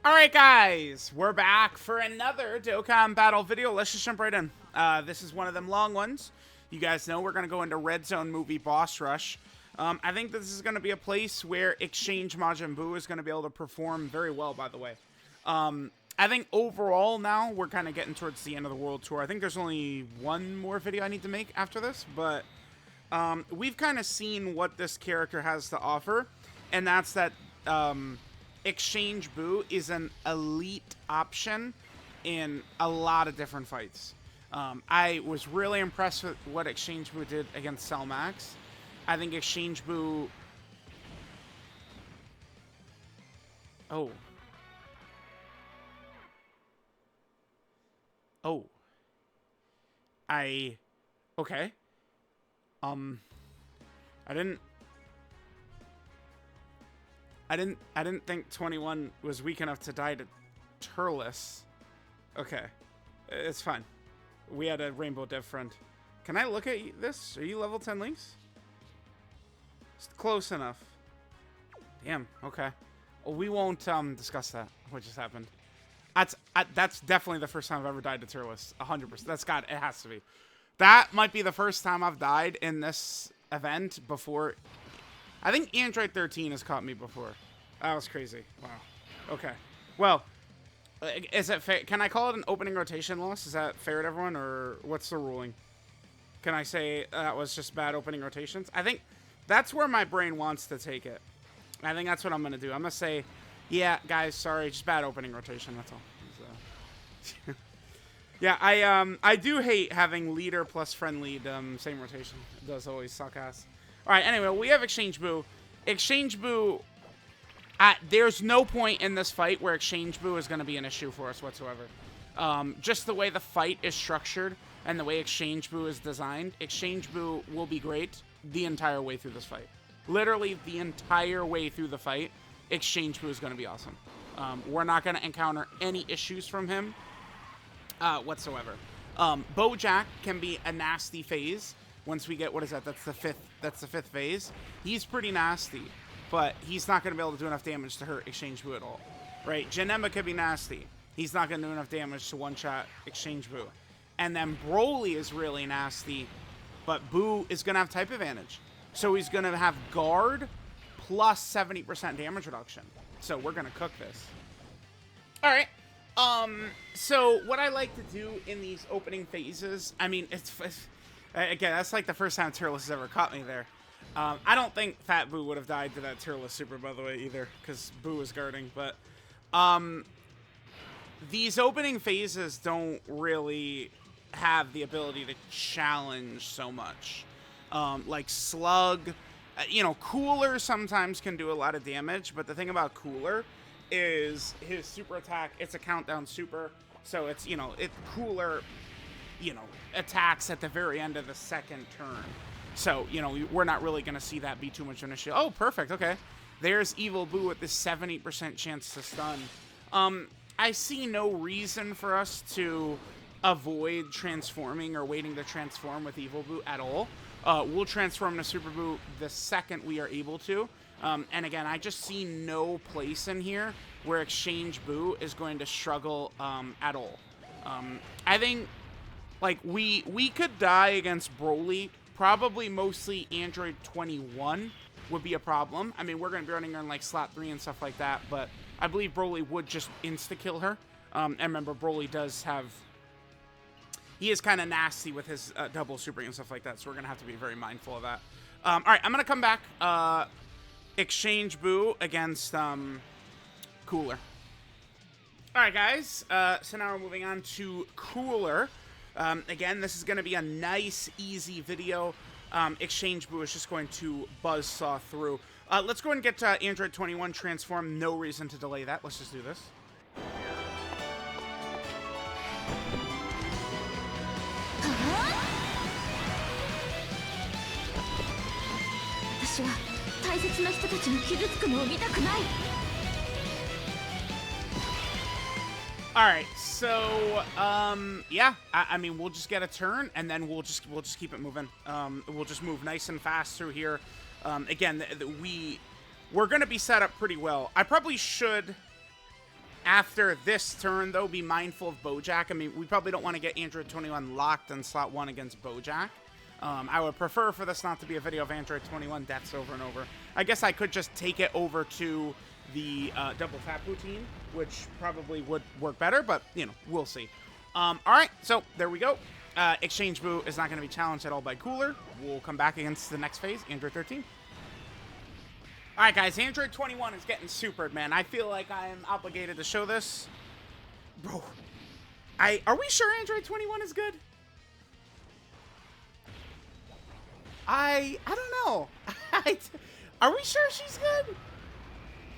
Alright guys, we're back for another Dokkan battle video. Let's just jump right in. This is one of them long ones. You guys know we're going to go into Red Zone movie Boss Rush. I think this is going to be a place where Exchange Majin Buu is going to be able to perform very well, by the way. I think overall now we're kind of getting towards the end of the World Tour. I think there's only one more video I need to make after this, but we've kind of seen what this character has to offer, and that's that Exchange Buu is an elite option in a lot of different fights. I was really impressed with what Exchange Buu did against Cell Max. I think Exchange Buu... Oh. Okay. I didn't think 21 was weak enough to die to Turles. Okay. It's fine. We had a Rainbow Dev friend. Can I look at this? Are you level 10 links? It's close enough. Damn, okay. Well, we won't discuss that, what just happened. That's definitely the first time I've ever died to Turles. 100%. It has to be. That might be the first time I've died in this event before. I think Android 13 has caught me before. That was crazy. Wow. Okay. Well, is it fair? Can I call it an opening rotation loss? Is that fair to everyone, or what's the ruling? Can I say that was just bad opening rotations? I think that's where my brain wants to take it. I think that's what I'm going to do. I'm going to say, yeah, guys, sorry, just bad opening rotation. That's all. So, yeah, I do hate having leader plus friend lead same rotation. It does always suck ass. All right, anyway, we have Exchange Buu. Exchange Buu, there's no point in this fight where Exchange Buu is going to be an issue for us whatsoever. Just the way the fight is structured and the way Exchange Buu is designed, Exchange Buu will be great the entire way through this fight. Literally the entire way through the fight, Exchange Buu is going to be awesome. We're not going to encounter any issues from him whatsoever. Bojack can be a nasty phase. Once we get, what is that? That's the fifth phase. He's pretty nasty, but he's not going to be able to do enough damage to hurt Exchange Buu at all. Right? Janemba could be nasty. He's not going to do enough damage to one-shot Exchange Buu. And then Broly is really nasty, but Buu is going to have type advantage. So he's going to have guard plus 70% damage reduction. So we're going to cook this. All right. So what I like to do in these opening phases, I mean, it's again, that's like the first time Turles has ever caught me there. I don't think Fat Buu would have died to that Turles super, by the way, either, because Buu was guarding. But these opening phases don't really have the ability to challenge so much. Like Slug, Cooler sometimes can do a lot of damage, but the thing about Cooler is his super attack, it's a countdown super, so it's, Cooler, attacks at the very end of the second turn. So, we're not really going to see that be too much of an issue. Oh, perfect, okay. There's Evil Buu with this 70% chance to stun. I see no reason for us to avoid transforming or waiting to transform with Evil Buu at all. We'll transform to Super Buu the second we are able to. And again, I just see no place in here where Exchange Buu is going to struggle at all. I think, like, we could die against Broly. Probably mostly Android 21 would be a problem. I mean, we're going to be running her in, like, slot 3 and stuff like that, but I believe Broly would just insta-kill her. And remember, Broly does have... He is kind of nasty with his double super and stuff like that, so we're going to have to be very mindful of that. All right, I'm going to come back. Exchange Buu against Cooler. All right, guys. So now we're moving on to Cooler. Again, this is going to be a nice, easy video. Exchange Buu is just going to buzzsaw through. Let's go ahead and get Android 21 transform. No reason to delay that. Let's just do this. All right, so yeah, I mean, we'll just get a turn and then we'll just keep it moving. We'll just move nice and fast through here. Again, we're going to be set up pretty well. I probably should After this turn, though, be mindful of Bojack. I mean, we probably don't want to get Android 21 locked in slot 1 against Bojack. I would prefer for this not to be a video of Android 21 deaths over and over. I guess I could just take it over to the double tap routine, which probably would work better, but, you know, we'll see. All right, so there we go. Exchange Buu is not going to be challenged at all by Cooler. We'll come back against the next phase, Android 13. All right, guys, Android 21 is getting supered, man. I feel like I am obligated to show this. Bro, are we sure Android 21 is good? I don't know. Are we sure she's good?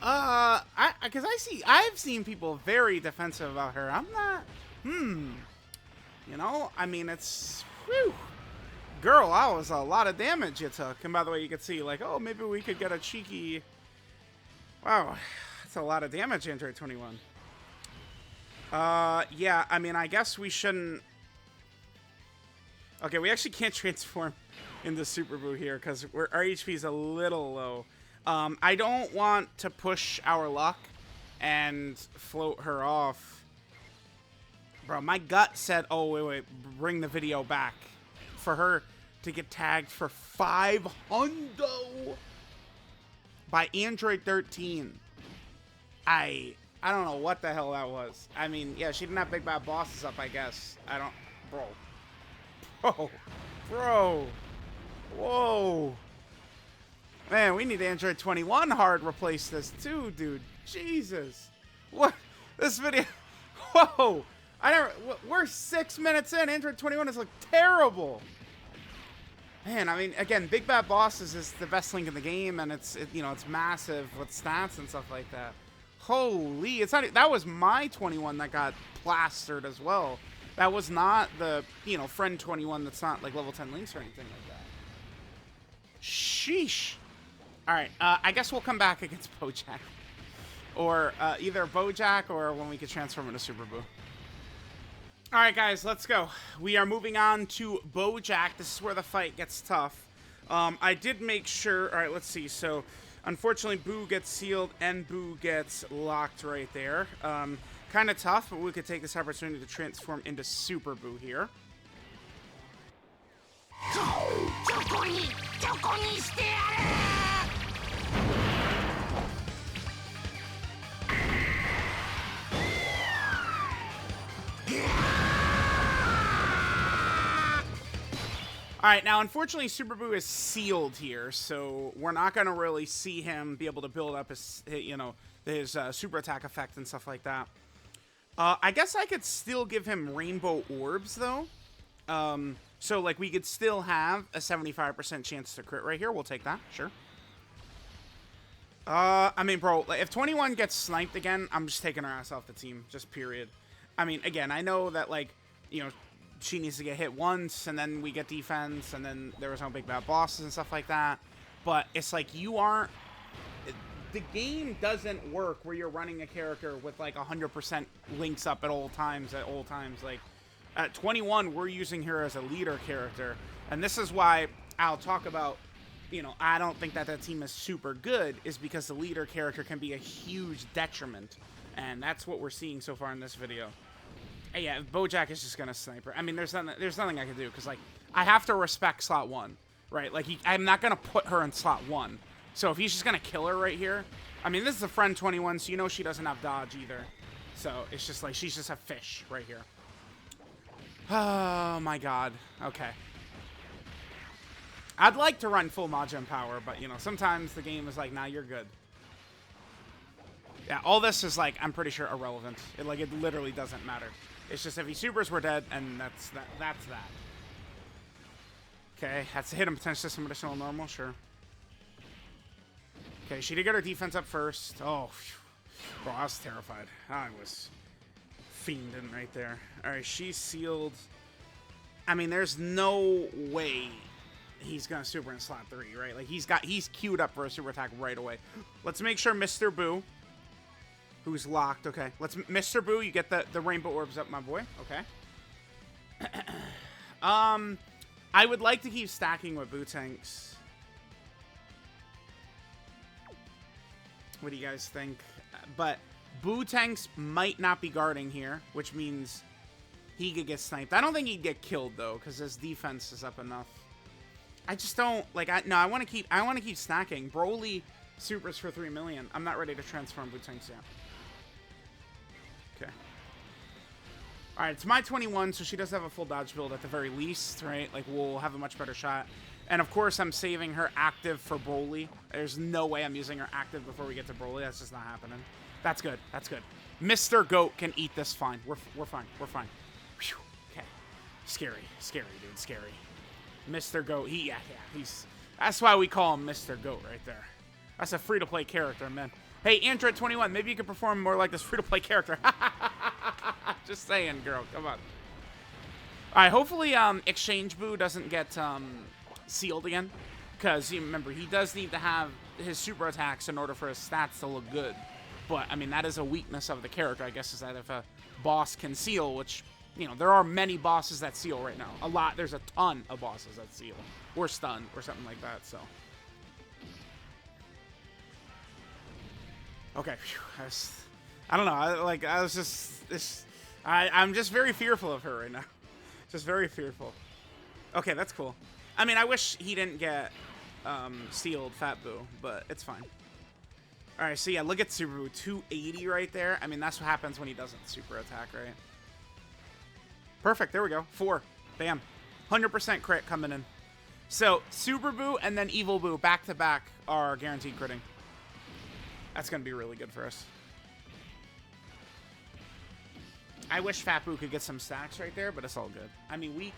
Because I've seen people very defensive about her. I'm not, you know, I mean, it's, whew. Girl, that was a lot of damage you took. And by the way, you could see, like, oh, maybe we could get a cheeky... Wow, that's a lot of damage, Android 21. Yeah, I mean, I guess we shouldn't... Okay, we actually can't transform into Super Buu here, because our HP is a little low. I don't want to push our luck and float her off. Bro, my gut said, oh, wait, bring the video back. For her to get tagged for 500 by Android 13. I don't know what the hell that was. I mean, yeah, she didn't have big bad bosses up, I guess. I don't, bro, whoa, man, we need Android 21 hard replace this too, dude. Jesus, what this video? Whoa, we're 6 minutes in. Android 21 has looked terrible. Man, I mean, again, Big Bad Bosses is the best link in the game, and it's massive with stats and stuff like that. Holy, it's not. That was my 21 that got plastered as well. That was not the, you know, friend 21 that's not like level 10 links or anything like that. Sheesh. All right, I guess we'll come back against Bojack, or either Bojack or when we could transform into Super Buu. All right, guys, let's go. We are moving on to Bojack. This is where the fight gets tough. I did make sure... All right, let's see. So, unfortunately, Buu gets sealed and Buu gets locked right there. Kind of tough, but we could take this opportunity to transform into Super Buu here. Alright, now unfortunately Super Buu is sealed here, so we're not going to really see him be able to build up his, you know, his super attack effect and stuff like that. I guess I could still give him rainbow orbs, though. So, like, we could still have a 75% chance to crit right here. We'll take that, sure. I mean, bro, if 21 gets sniped again, I'm just taking her ass off the team, just period. I mean, again, I know that, like, you know, she needs to get hit once, and then we get defense, and then there was no big bad bosses and stuff like that. But it's like you aren't... The game doesn't work where you're running a character with, like, 100% links up at all times, Like, at 21, we're using her as a leader character. And this is why I'll talk about, you know, I don't think that team is super good, is because the leader character can be a huge detriment. And that's what we're seeing so far in this video. Yeah, Bojack is just gonna sniper. I mean, there's nothing I can do, because, like, I have to respect slot 1, right? Like, I'm not gonna put her in slot 1. So if he's just gonna kill her right here, I mean, this is a friend 21, so you know she doesn't have dodge either. So it's just like she's just a fish right here. Oh my god. Okay. I'd like to run full Majin power, but you know, sometimes the game is like, nah, you're good. Yeah, all this is like, I'm pretty sure irrelevant. It literally doesn't matter. It's just if he supers, we're dead, and that's that. Okay, that's a hit and potential system additional normal, sure. Okay, she did get her defense up first. Oh, phew. Bro, I was terrified. I was fiending right there. All right, she's sealed. I mean, there's no way he's gonna super in slot 3, right? Like, he's queued up for a super attack right away. Let's make sure Mr. Buu, who's locked. Okay, Mr. Buu, you get the rainbow orbs up, my boy. Okay. I would like to keep stacking with Buu tanks. What do you guys think? But Buu tanks might not be guarding here, which means he could get sniped. I don't think he'd get killed though, because his defense is up enough. I just don't like. I want to keep snacking. Broly supers for 3 million. I'm not ready to transform Buu tanks yet. Okay. All right, it's my 21, so she does have a full dodge build at the very least, right? Like, we'll have a much better shot. And, of course, I'm saving her active for Broly. There's no way I'm using her active before we get to Broly. That's just not happening. That's good. That's good. Mr. Goat can eat this fine. We're fine. We're fine. Whew. Okay. Scary. Scary, dude. Scary. Mr. Goat. He's... That's why we call him Mr. Goat right there. That's a free-to-play character, man. Hey, Android21, maybe you could perform more like this free-to-play character. Just saying, girl. Come on. All right, hopefully Exchange Buu doesn't get sealed again. Because, remember, he does need to have his super attacks in order for his stats to look good. But, I mean, that is a weakness of the character, I guess, is that if a boss can seal, which, you know, there are many bosses that seal right now. A lot. There's a ton of bosses that seal. Or stun, or something like that, so... Okay, I don't know. I'm just very fearful of her right now. Just very fearful. Okay, that's cool. I mean, I wish he didn't get sealed, Fat Buu, but it's fine. All right, so yeah, look at Super Buu, 280 right there. I mean, that's what happens when he doesn't super attack, right? Perfect. There we go. 4. Bam. 100% crit coming in. So Super Buu and then Evil Buu back to back are guaranteed critting. That's going to be really good for us. I wish Fat Buu could get some stacks right there, but it's all good. I mean, we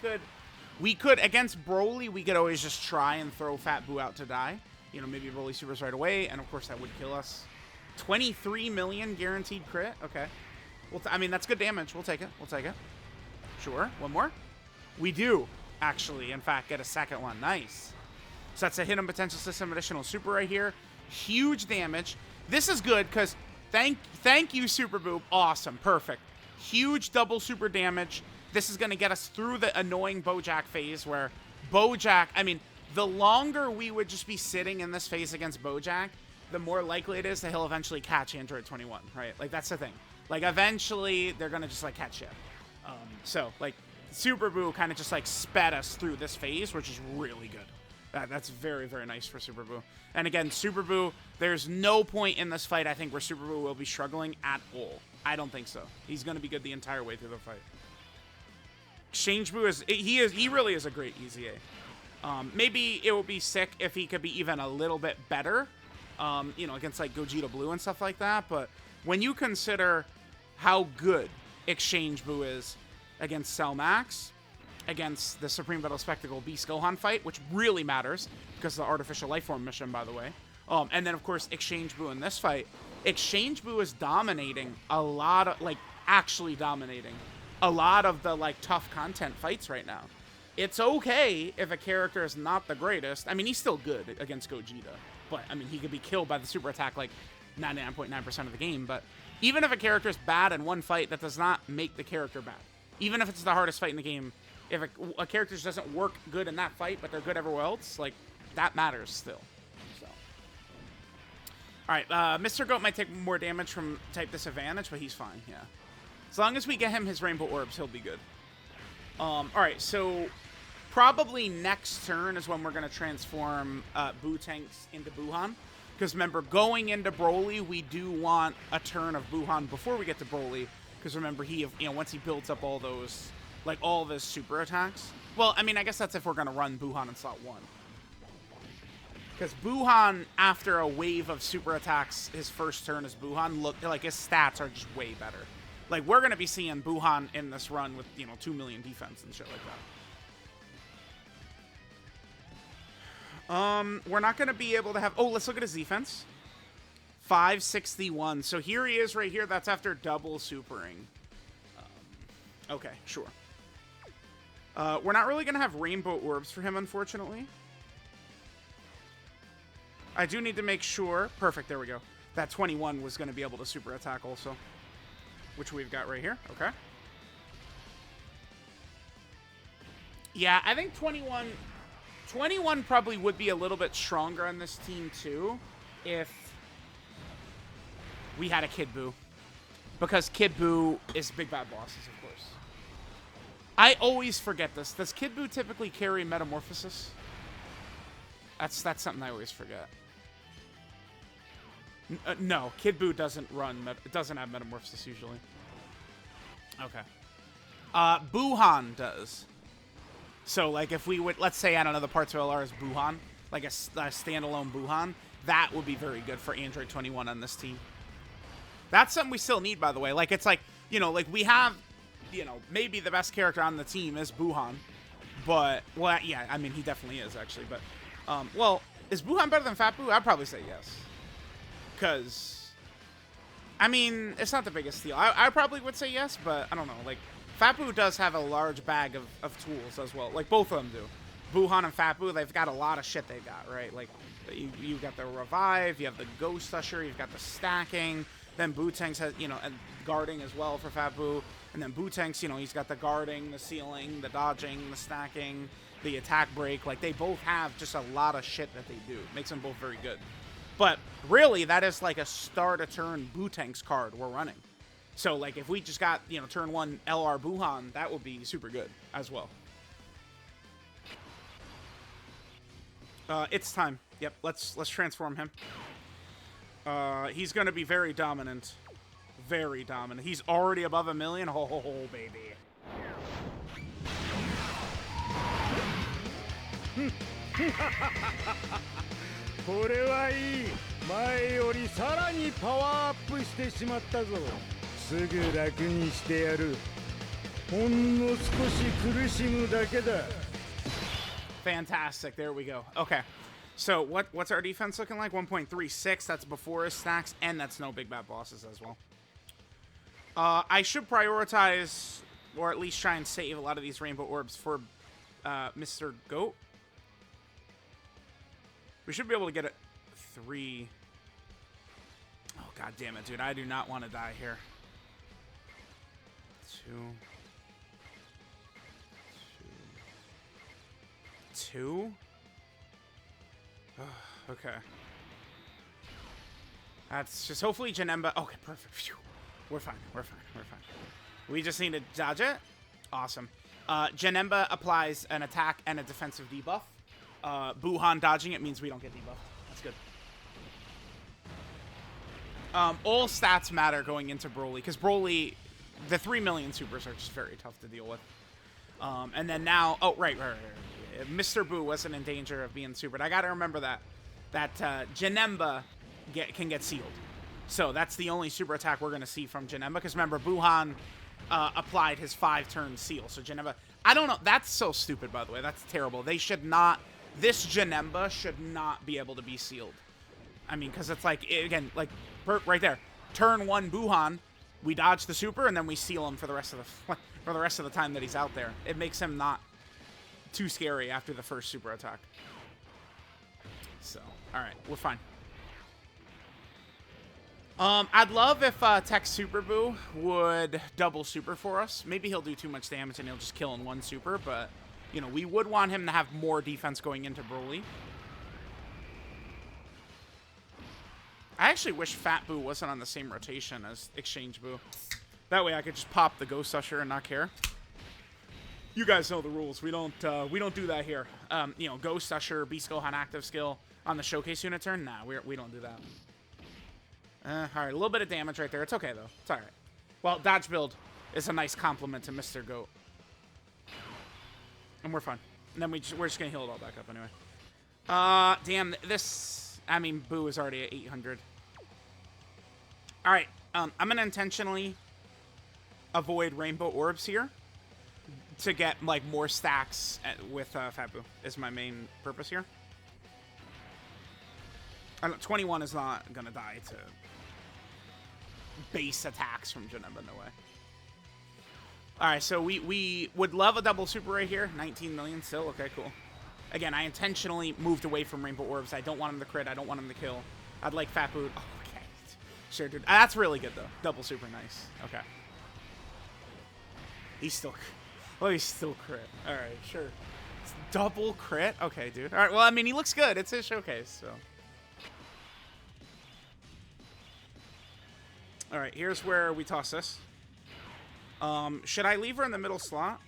could, against Broly, we could always just try and throw Fat Buu out to die. You know, maybe Broly supers right away, and of course that would kill us. 23 million guaranteed crit? Okay. Well, I mean, that's good damage. We'll take it. We'll take it. Sure. One more? We do, actually, in fact, get a second one. Nice. So that's a hidden potential system additional super right here. Huge damage. This is good because thank you, Super Buu. Awesome. Perfect. Huge double super damage. This is going to get us through the annoying Bojack phase where Bojack, I mean, the longer we would just be sitting in this phase against Bojack, the more likely it is that he'll eventually catch Android 21, right? Like, that's the thing. Like, eventually, they're going to just, like, catch him. So, like, Super Buu kind of just, like, sped us through this phase, which is really good. That's very, very nice for Super Buu. And again, Super Buu, there's no point in this fight, I think, where Super Buu will be struggling at all. I don't think so. He's going to be good the entire way through the fight. Exchange Buu he really is a great EZA. Maybe it would be sick if he could be even a little bit better, you know, against like Gogeta Blue and stuff like that. But when you consider how good Exchange Buu is against Cell Max, against the Supreme Battle Spectacle Beast Gohan fight, which really matters because of the Artificial Lifeform mission, by the way. And then, of course, Exchange Buu in this fight. Exchange Buu is dominating a lot of, like, actually dominating a lot of the, like, tough content fights right now. It's okay if a character is not the greatest. I mean, he's still good against Gogeta. But, I mean, he could be killed by the super attack, like, 99.9% of the game. But even if a character is bad in one fight, that does not make the character bad. Even if it's the hardest fight in the game, if a character just doesn't work good in that fight, but they're good everywhere else, like, that matters still. So. All right, Mr. Goat might take more damage from type disadvantage, but he's fine, yeah. As long as we get him his Rainbow Orbs, he'll be good. All right, so probably next turn is when we're going to transform Buu tanks into Buuhan. Because remember, going into Broly, we do want a turn of Buuhan before we get to Broly. Because remember, once he builds up all those... like, all of his super attacks. Well, I mean, I guess that's if we're going to run Buuhan in slot 1. Because Buuhan, after a wave of super attacks, his first turn as Buuhan, look like his stats are just way better. Like, we're going to be seeing Buuhan in this run with, 2 million defense and shit like that. We're not going to be able to have... Oh, let's look at his defense. 561. So here he is right here. That's after double supering. Okay, sure. We're not really going to have Rainbow Orbs for him, unfortunately. I do need to make sure... Perfect, there we go. That 21 was going to be able to super attack also. Which we've got right here. Okay. Yeah, I think 21 probably would be a little bit stronger on this team, too, if we had a Kid Buu. Because Kid Buu is big bad bosses, of course. I always forget this. Does Kid Buu typically carry Metamorphosis? That's something I always forget. No, Kid Buu doesn't doesn't have Metamorphosis usually. Okay. Buuhan does. So, like, if we would, let's say, I don't know, the parts of LR is Buuhan, like a standalone Buuhan, that would be very good for Android 21 on this team. That's something we still need, by the way. Like, it's like, you know, like, we have, you know, maybe the best character on the team is Buuhan. But, well, yeah, I mean, he definitely is, actually. But, well, is Buuhan better than Fat Buu? I'd probably say yes. Because, I mean, it's not the biggest deal. I probably would say yes, but I don't know. Like, Fat Buu does have a large bag of tools as well. Like, both of them do. Buuhan and Fat Buu, they've got a lot of shit they've got, right? Like, you got the Revive, you have the Ghost Usher, you've got the stacking. Then Bootank's has, you know, and guarding as well for Fat Buu. And then Bootank's, you know, he's got the guarding, the sealing, the dodging, the stacking, the attack break. Like, they both have just a lot of shit that they do. Makes them both very good. But really, that is like a start-a-turn Bootank's card we're running. So, like, if we just got, you know, turn 1 LR Buuhan, that would be super good as well. It's time. Yep, let's transform him. He's going to be very dominant. Very dominant. He's already above 1 million. Oh, baby. Fantastic. There we go. Okay. So what's our defense looking like? 1.36. That's before his stacks, and that's no big bad bosses as well. I should prioritize, or at least try and save a lot of these rainbow orbs for Mr. Goat. We should be able to get it 3. Oh, god damn it, dude. I do not want to die here. 2. Okay. That's just hopefully Janemba. Okay, perfect. Phew. We're fine. We're fine. We're fine. We just need to dodge it. Awesome. Janemba applies an attack and a defensive debuff. Buuhan dodging it means we don't get debuffed. That's good. All stats matter going into Broly, because Broly, the 3 million supers are just very tough to deal with. And then now, oh, right. Mr. Buu wasn't in danger of being supered. I gotta remember that Janemba can get sealed. So that's the only super attack we're gonna see from Janemba, because remember, Buuhan applied his 5-turn seal. So Janemba, I don't know, that's so stupid, by the way. That's terrible. They should not, this Janemba should not be able to be sealed. I mean, because it's like, again, like, right there. Turn 1 Buuhan, we dodge the super, and then we seal him for the rest of the time that he's out there. It makes him not too scary after the first super attack. So, alright, we're fine. I'd love if Tech Super Buu would double super for us. Maybe he'll do too much damage and he'll just kill in 1 super, but, you know, we would want him to have more defense going into Broly. I actually wish Fat Buu wasn't on the same rotation as Exchange Buu. That way I could just pop the Ghost Usher and not care. You guys know the rules. We don't do that here. You know, Ghost Usher, Beast Gohan active skill on the showcase unit turn. Nah, we don't do that. All right, a little bit of damage right there. It's okay though. It's all right. Well, dodge build is a nice compliment to Mr. Goat, and we're fine. And then we're just gonna heal it all back up anyway. Damn this. I mean, Buu is already at 800. All right. I'm gonna intentionally avoid rainbow orbs here to get, like, more stacks with Fat Buu is my main purpose here. 21 is not gonna die to base attacks from Janemba, no way. Alright, so we would love a double super right here. 19 million still, okay, cool. Again, I intentionally moved away from rainbow orbs. I don't want him to crit, I don't want him to kill. I'd like Fat Buu. Oh, okay. Sure, dude. That's really good, though. Double super, nice. Okay. He's still... Oh, he's still crit. Alright, sure. It's double crit? Okay, dude. Alright, well, I mean, he looks good. It's his showcase, so... All right, here's where we toss this. Should I leave her in the middle slot?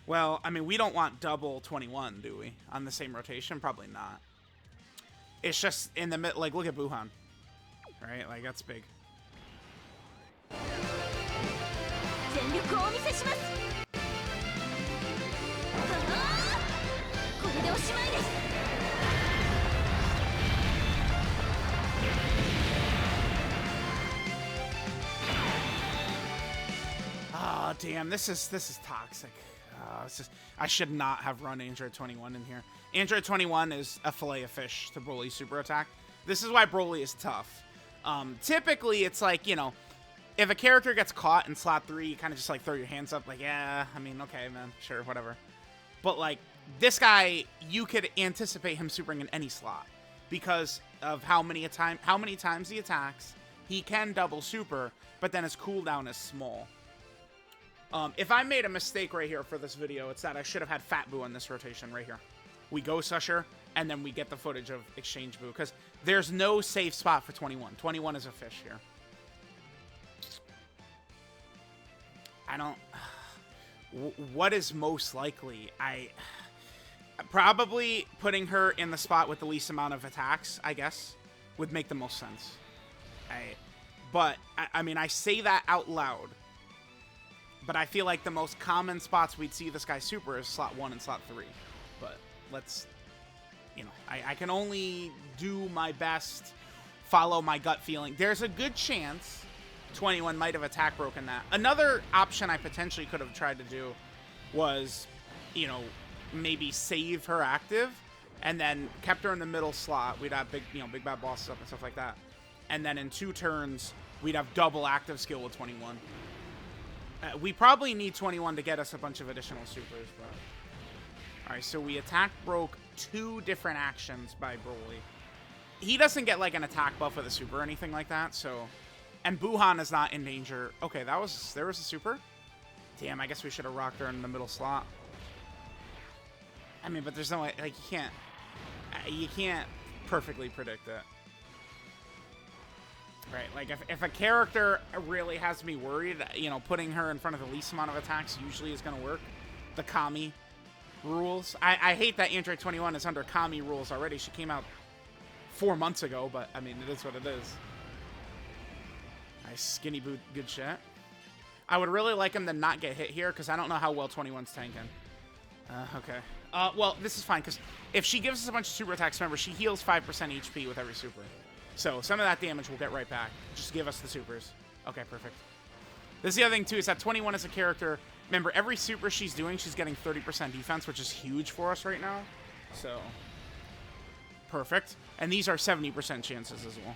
Well, I mean, we don't want double 21, do we? On the same rotation? Probably not. It's just in the mid, like, look at Buhan. Right? Like, that's big. Oh, damn, this is toxic. I should not have run Android 21 in here. Android 21 is a fillet of fish to Broly's super attack. This is why Broly is tough. Typically, it's like, you know, if a character gets caught in slot 3, you kind of just like throw your hands up like, yeah, I mean, okay, man, sure, whatever. But like, this guy, you could anticipate him supering in any slot because of how many times he attacks. He can double super, but then his cooldown is small. If I made a mistake right here for this video, it's that I should have had Fat Buu in this rotation right here. We go Susher, and then we get the footage of Exchange Buu, because there's no safe spot for 21. 21 is a fish here. I don't... What is most likely? Probably putting her in the spot with the least amount of attacks, I guess, would make the most sense. But, I mean, I say that out loud. But I feel like the most common spots we'd see this guy super is slot 1 and slot 3. But let's, you know, I can only do my best, follow my gut feeling. There's a good chance 21 might have attack broken that. Another option I potentially could have tried to do was, you know, maybe save her active and then kept her in the middle slot. We'd have big, you know, big bad bosses up and stuff like that. And then in 2 turns, we'd have double active skill with 21. We probably need 21 to get us a bunch of additional supers, but... Alright, so we attack broke 2 different actions by Broly. He doesn't get, like, an attack buff with a super or anything like that, so... And Buhan is not in danger. Okay, there was a super? Damn, I guess we should have rocked her in the middle slot. I mean, but there's no way... Like, you can't perfectly predict it. Right, like if a character really has me worried, you know, putting her in front of the least amount of attacks usually is going to work. The Kami rules. I hate that Android 21 is under Kami rules already. She came out 4 months ago, but I mean, it is what it is. Nice skinny boot, good shit. I would really like him to not get hit here because I don't know how well 21's tanking. Okay. Well, this is fine because if she gives us a bunch of super attacks, remember, she heals 5% HP with every super. So, some of that damage we'll get right back. Just give us the supers. Okay, perfect. This is the other thing, too, is that 21 is a character. Remember, every super she's doing, she's getting 30% defense, which is huge for us right now. So, perfect. And these are 70% chances as well.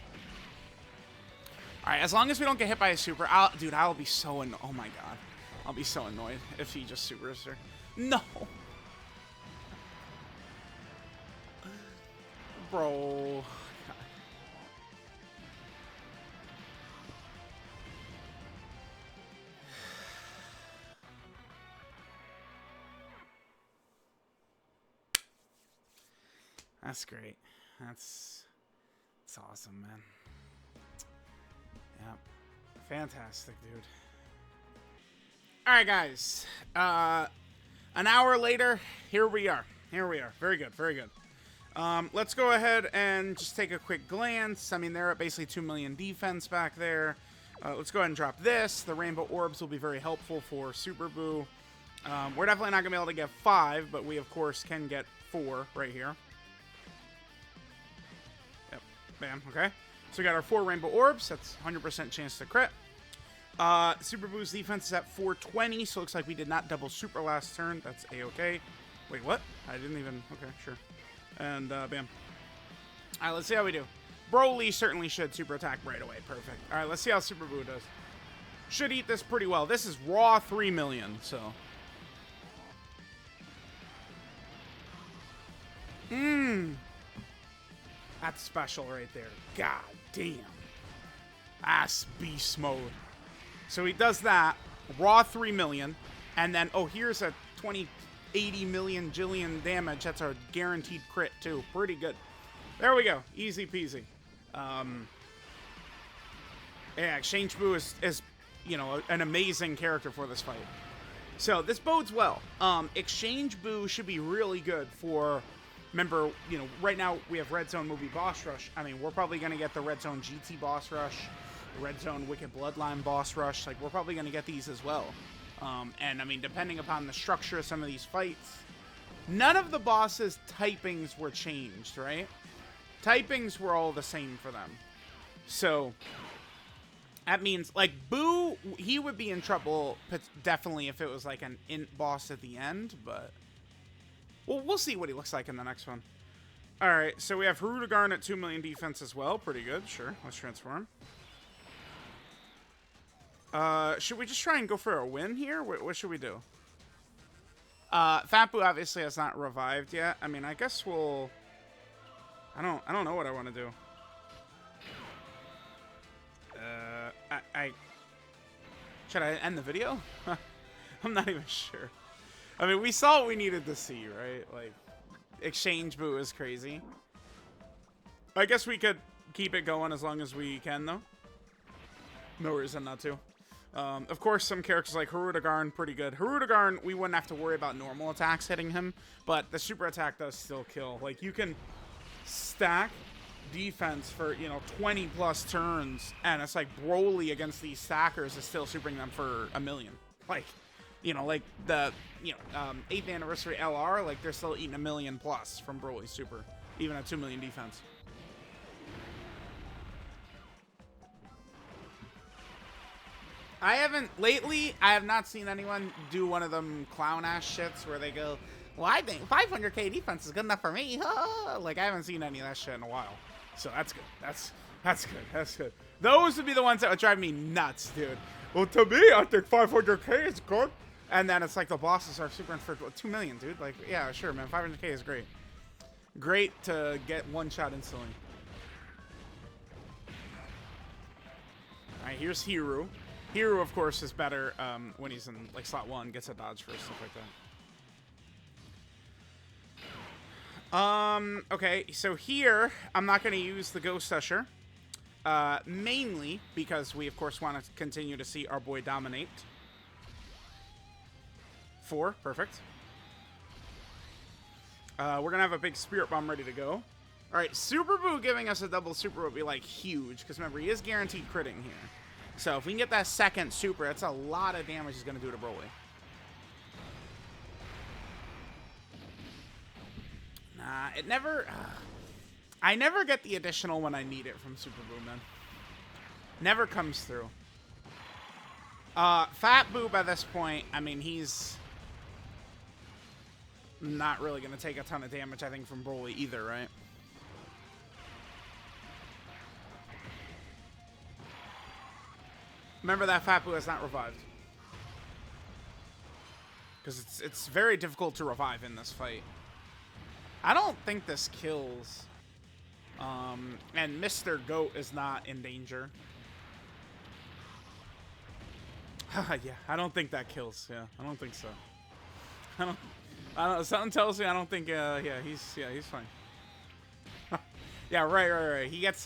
Alright, as long as we don't get hit by a super, dude, I'll be so annoyed. Oh my god. I'll be so annoyed if he just supers her. No! Bro... That's great. That's awesome, man. Yep. Fantastic, dude. Alright, guys. An hour later, here we are. Here we are. Very good, very good. Let's go ahead and just take a quick glance. I mean, they're at basically 2 million defense back there. Let's go ahead and drop this. The rainbow orbs will be very helpful for Super Buu. We're definitely not going to be able to get 5, but we, of course, can get 4 right here. Yep. Bam. Okay. So we got our 4 rainbow orbs. That's 100% chance to crit. Super Buu's defense is at 420, so it looks like we did not double super last turn. That's A-okay. Wait, what? I didn't even... Okay, sure. And, bam. Alright, let's see how we do. Broly certainly should super attack right away. Perfect. Alright, let's see how Super Buu does. Should eat this pretty well. This is raw 3 million, so... That's special right there. God damn. That's beast mode. So he does that. Raw 3 million. And then, oh, here's a 80 million jillion damage. That's our guaranteed crit, too. Pretty good. There we go. Easy peasy. Yeah, Exchange Buu is you know, an amazing character for this fight. So this bodes well. Exchange Buu should be really good for, remember, you know, right now we have Red Zone Movie Boss Rush. I mean, we're probably going to get the Red Zone GT Boss Rush, Red Zone Wicked Bloodline Boss Rush. Like, we're probably going to get these as well. And, I mean, depending upon the structure of some of these fights, none of the bosses' typings were changed, right? Typings were all the same for them. So that means, like, Buu, he would be in trouble definitely if it was, like, an int boss at the end, but well, we'll see what he looks like in the next one. All right, so we have Hirudegarn at 2 million defense as well. Pretty good, sure. Let's transform. Should we just try and go for a win here? What should we do? Fat Buu obviously has not revived yet. I mean, I guess we'll... I don't know what I want to do. Should I end the video? I'm not even sure. I mean, we saw what we needed to see, right? Like, Exchange Buu is crazy. I guess we could keep it going as long as we can, though. No reason not to. Of course, some characters like Hirudegarn, pretty good. Hirudegarn, we wouldn't have to worry about normal attacks hitting him, but the super attack does still kill. Like, you can stack defense for, you know, 20 plus turns, and it's like Broly against these stackers is still supering them for 1 million. Like, you know, like the, you know, 8th anniversary LR, like they're still eating 1 million plus from Broly's super, even at 2 million defense. I have not seen anyone do one of them clown ass shits where they go, well, I think 500k defense is good enough for me. Like, I haven't seen any of that shit in a while. So that's good. That's good. That's good. Those would be the ones that would drive me nuts, dude. Well, to me, I think 500k is good. And then it's like the bosses are super for 2 million, dude. Like, yeah, sure, man. 500k is great. Great to get one shot instantly. All right, here's Hiru. Hiru, of course, is better when he's in like slot 1, gets a dodge first, stuff like that. Okay, so here, I'm not going to use the Ghost Usher. Mainly because we, of course, want to continue to see our boy dominate. 4, perfect. We're going to have a big Spirit Bomb ready to go. All right, Super Buu giving us a double super would be, like, huge. Because remember, he is guaranteed critting here. So if we can get that second super, that's a lot of damage he's going to do to Broly. Nah, it never... I never get the additional when I need it from Super Buu, man. Never comes through. Fat Buu by this point, I mean, he's not really going to take a ton of damage, I think, from Broly either, right? Remember that Fat Buu has not revived. Because it's very difficult to revive in this fight. I don't think this kills. And Mr. Goat is not in danger. Yeah, I don't think that kills. Yeah, I don't think so. I don't. Something tells me I don't think. Yeah, he's fine. Yeah, right. He gets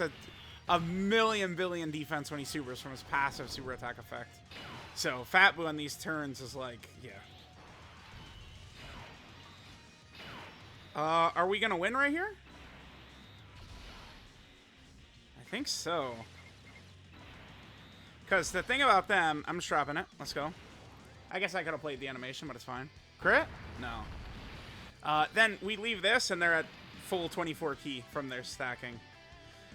a million billion defense when he supers from his passive super attack effect. So Fat Buu on these turns is like, yeah. Are we gonna win right here? I think so. Because the thing about them, I'm just dropping it. Let's go. I guess I could have played the animation, but it's fine. Crit? No. Then we leave this, and they're at full 24 key from their stacking.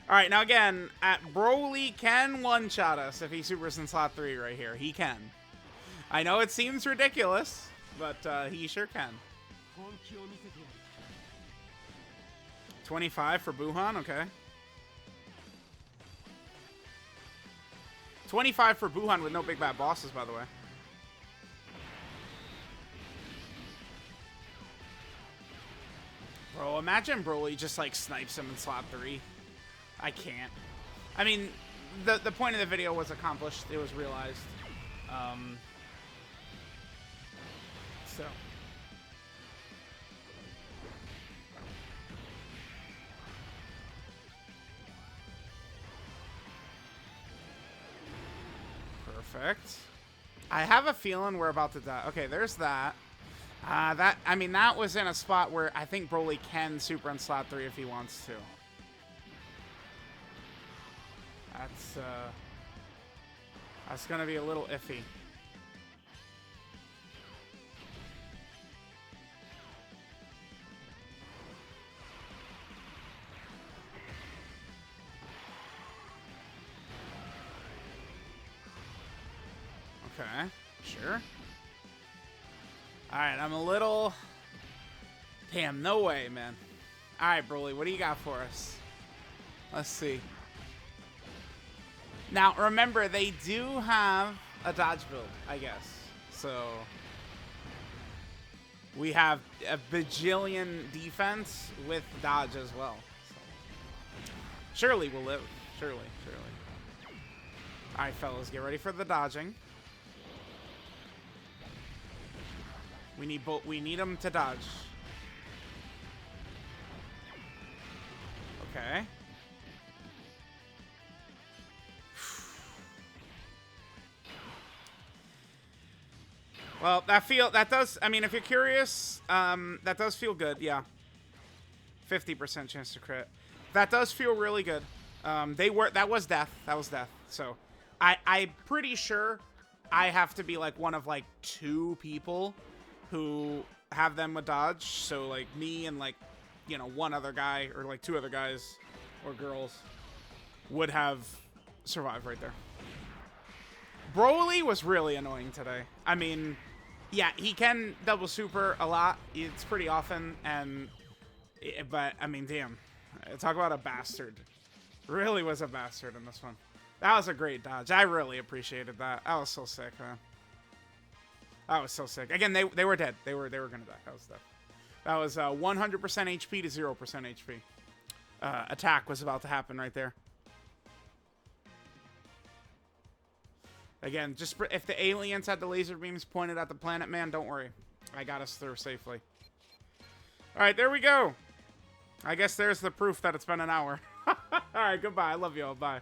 All right, now again, Broly can one-shot us if he supers in slot 3 right here. He can. I know it seems ridiculous, but he sure can. 25 for Buuhan, okay. 25 for Buuhan with no big bad bosses, by the way. Bro, imagine Broly just like snipes him in slot 3. I can't. I mean, the point of the video was accomplished. It was realized. So. Perfect. I have a feeling we're about to die. Okay, there's that. I mean, that was in a spot where I think Broly can super on slot 3 if he wants to. That's gonna be a little iffy. Okay, sure. Alright, I'm a little... Damn, no way, man. Alright, Broly, what do you got for us? Let's see. Now, remember, they do have a dodge build, I guess. So, we have a bajillion defense with dodge as well. So, surely we'll live. Surely, surely. Alright, fellas, get ready for the dodging. We need them to dodge. Okay. Well, that does, I mean, if you're curious, that does feel good, yeah. 50% chance to crit. That does feel really good. That was death. That was death. So, I'm pretty sure I have to be like one of like 2 people who have them with dodge. So like me and like, you know, 1 other guy or like 2 other guys or girls would have survived right there. Broly was really annoying today. I mean, yeah, he can double super a lot. It's pretty often, but I mean, damn. Talk about a bastard. Really was a bastard in this one. That was a great dodge. I really appreciated that. That was so sick, man. That was so sick. Again, they were dead. They were gonna die. That was tough. That was 100% HP to 0% HP. Attack was about to happen right there. Again, just if the aliens had the laser beams pointed at the planet, man, don't worry. I got us through safely. All right, there we go. I guess there's the proof that it's been an hour. All right, goodbye. I love you all. Bye.